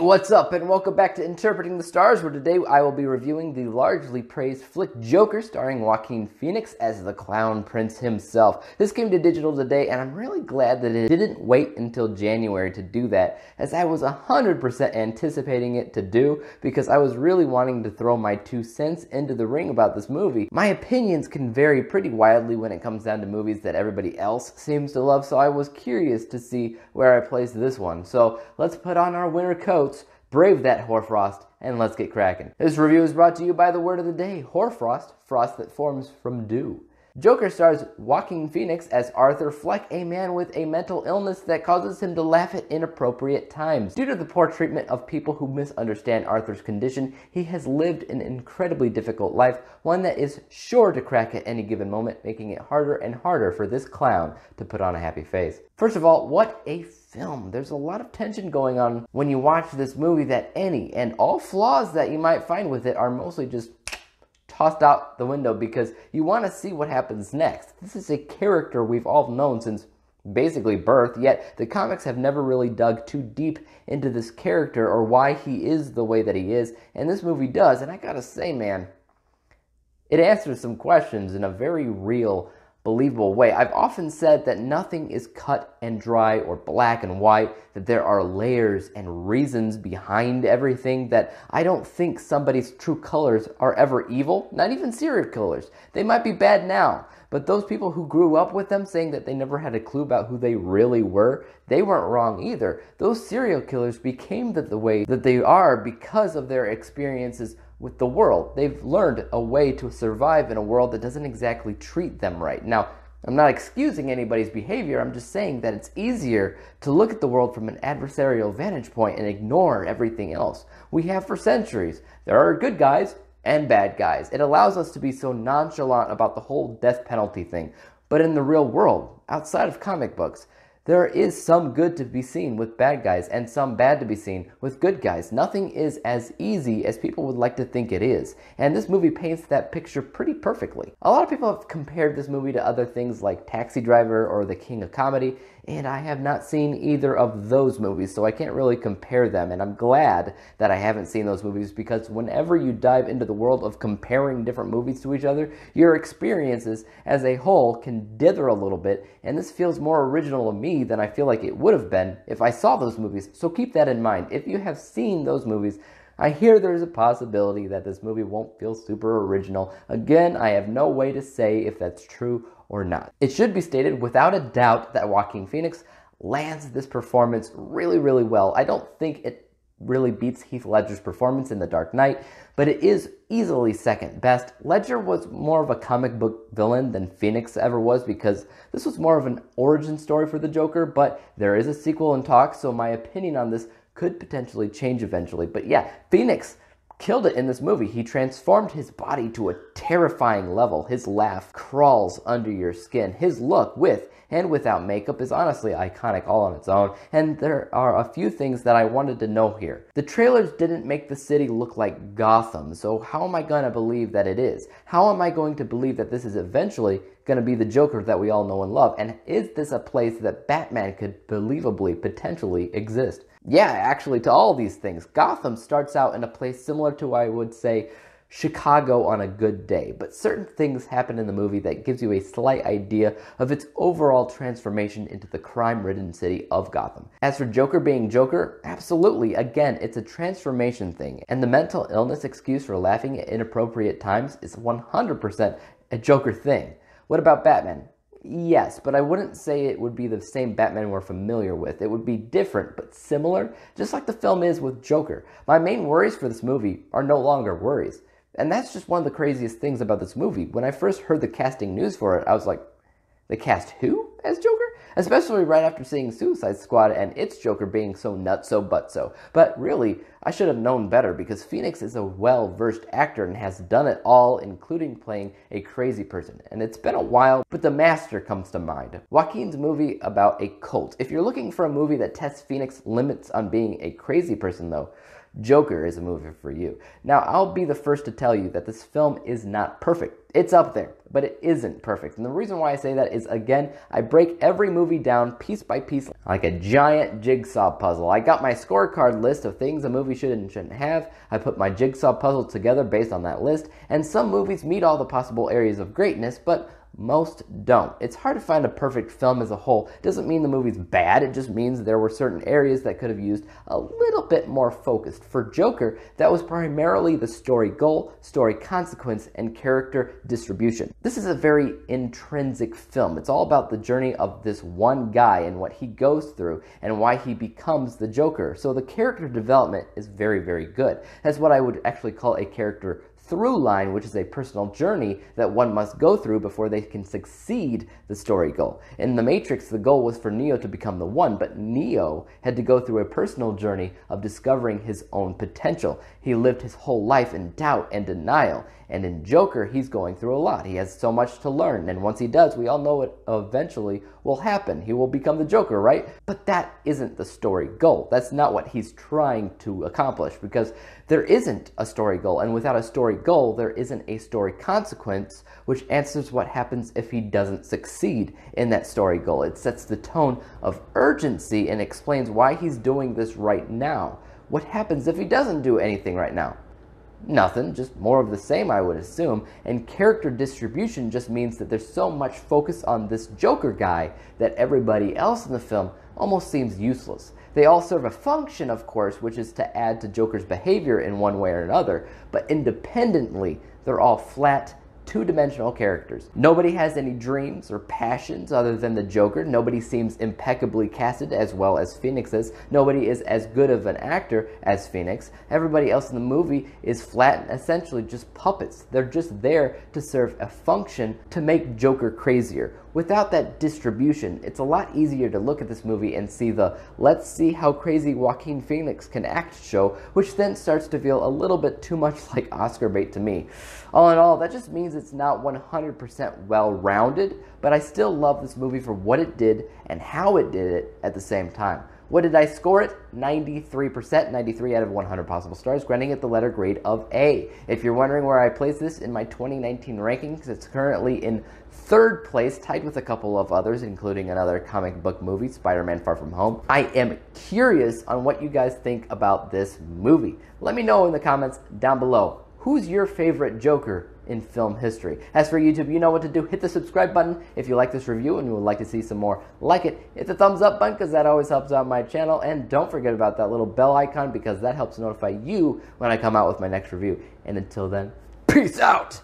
What's up, and welcome back to Interpreting the Stars, where today I will be reviewing the largely praised flick Joker, starring Joaquin Phoenix as the Clown Prince himself. This came to digital today, and I'm really glad that it didn't wait until January to do that, as I was 100% anticipating it to do, because I was really wanting to throw my 2 cents into the ring about this movie. My opinions can vary pretty wildly when it comes down to movies that everybody else seems to love, so I was curious to see where I placed this one. So let's put on our winter coats, brave that hoarfrost, and let's get cracking. This review is brought to you by the word of the day, hoarfrost, frost that forms from dew. Joker stars Joaquin Phoenix as Arthur Fleck, a man with a mental illness that causes him to laugh at inappropriate times. Due to the poor treatment of people who misunderstand Arthur's condition, he has lived an incredibly difficult life, one that is sure to crack at any given moment, making it harder and harder for this clown to put on a happy face. First of all, what a film. There's a lot of tension going on when you watch this movie that any and all flaws that you might find with it are mostly just tossed out the window because you want to see what happens next. This is a character we've all known since basically birth, yet the comics have never really dug too deep into this character or why he is the way that he is, and this movie does, and I gotta say, man, it answers some questions in a very real, believable way. I've often said that nothing is cut and dry or black and white, that there are layers and reasons behind everything, that I don't think somebody's true colors are ever evil, not even serial killers. They might be bad now, but those people who grew up with them saying that they never had a clue about who they really were, they weren't wrong either. Those serial killers became the way that they are because of their experiences with the world. They've learned a way to survive in a world that doesn't exactly treat them right. Now, I'm not excusing anybody's behavior, I'm just saying that it's easier to look at the world from an adversarial vantage point and ignore everything else. We have for centuries. There are good guys and bad guys. It allows us to be so nonchalant about the whole death penalty thing. But in the real world, outside of comic books, there is some good to be seen with bad guys and some bad to be seen with good guys. Nothing is as easy as people would like to think it is. And this movie paints that picture pretty perfectly. A lot of people have compared this movie to other things like Taxi Driver or The King of Comedy, and I have not seen either of those movies, so I can't really compare them. And I'm glad that I haven't seen those movies, because whenever you dive into the world of comparing different movies to each other, your experiences as a whole can dither a little bit, and this feels more original to me than I feel like it would have been if I saw those movies. So keep that in mind. If you have seen those movies, I hear there's a possibility that this movie won't feel super original. Again, I have no way to say if that's true or not. It should be stated without a doubt that Joaquin Phoenix lands this performance really, really well. I don't think it really beats Heath Ledger's performance in The Dark Knight, but it is easily second best. Ledger was more of a comic book villain than Phoenix ever was, because this was more of an origin story for the Joker, but there is a sequel in talks, so my opinion on this could potentially change eventually. But yeah, Phoenix killed it in this movie. He transformed his body to a terrifying level. His laugh crawls under your skin. His look, with and without makeup, is honestly iconic all on its own, and there are a few things that I wanted to know here. The trailers didn't make the city look like Gotham, so how am I going to believe that it is? How am I going to believe that this is eventually going to be the Joker that we all know and love? And is this a place that Batman could believably, potentially exist? Yeah, actually, to all these things. Gotham starts out in a place similar to, I would say, Chicago on a good day, but certain things happen in the movie that gives you a slight idea of its overall transformation into the crime-ridden city of Gotham. As for Joker being Joker, absolutely, again, it's a transformation thing, and the mental illness excuse for laughing at inappropriate times is 100% a Joker thing. What about Batman? Yes, but I wouldn't say it would be the same Batman we're familiar with. It would be different, but similar, just like the film is with Joker. My main worries for this movie are no longer worries. And that's just one of the craziest things about this movie. When I first heard the casting news for it, I was like, they cast who as Joker? Especially right after seeing Suicide Squad and its Joker being so nutso-butso. But really, I should have known better, because Phoenix is a well-versed actor and has done it all, including playing a crazy person. And it's been a while, but The Master comes to mind. Joaquin's movie about a cult. If you're looking for a movie that tests Phoenix's limits on being a crazy person, though, Joker is a movie for you. Now, I'll be the first to tell you that this film is not perfect. It's up there, but it isn't perfect. And the reason why I say that is, again, I break every movie down piece by piece like a giant jigsaw puzzle. I got my scorecard list of things a movie should and shouldn't have. I put my jigsaw puzzle together based on that list, and some movies meet all the possible areas of greatness, but most don't. It's hard to find a perfect film as a whole. It doesn't mean the movie's bad, it just means there were certain areas that could have used a little bit more focused. For Joker, that was primarily the story goal, story consequence, and character distribution. This is a very intrinsic film. It's all about the journey of this one guy and what he goes through and why he becomes the Joker. So the character development is very, very good. That's what I would actually call a character through line, which is a personal journey that one must go through before they can succeed the story goal. In The Matrix, the goal was for Neo to become the one, but Neo had to go through a personal journey of discovering his own potential. He lived his whole life in doubt and denial, and in Joker, he's going through a lot. He has so much to learn, and once he does, we all know it eventually will happen. He will become the Joker, right? But that isn't the story goal. That's not what he's trying to accomplish, because there isn't a story goal, and without a story goal, there isn't a story consequence, which answers what happens if he doesn't succeed in that story goal. It sets the tone of urgency and explains why he's doing this right now. What happens if he doesn't do anything right now? Nothing, just more of the same, I would assume. And character distribution just means that there's so much focus on this Joker guy that everybody else in the film almost seems useless. They all serve a function, of course, which is to add to Joker's behavior in one way or another, but independently, they're all flat, two-dimensional characters. Nobody has any dreams or passions other than the Joker. Nobody seems impeccably casted as well as Phoenix is. Nobody is as good of an actor as Phoenix. Everybody else in the movie is flat and essentially just puppets. They're just there to serve a function to make Joker crazier. Without that distribution, it's a lot easier to look at this movie and see the let's see how crazy Joaquin Phoenix can act show, which then starts to feel a little bit too much like Oscar bait to me. All in all, that just means it's not 100% well-rounded, but I still love this movie for what it did and how it did it at the same time. What did I score it? 93%, 93 out of 100 possible stars, granting it the letter grade of A. If you're wondering where I place this in my 2019 rankings, it's currently in third place, tied with a couple of others, including another comic book movie, Spider-Man Far From Home. I am curious on what you guys think about this movie. Let me know in the comments down below. Who's your favorite Joker in film history? As for YouTube, you know what to do. Hit the subscribe button if you like this review and you would like to see some more like it. Hit the thumbs up button because that always helps out my channel. And don't forget about that little bell icon because that helps notify you when I come out with my next review. And until then, peace out!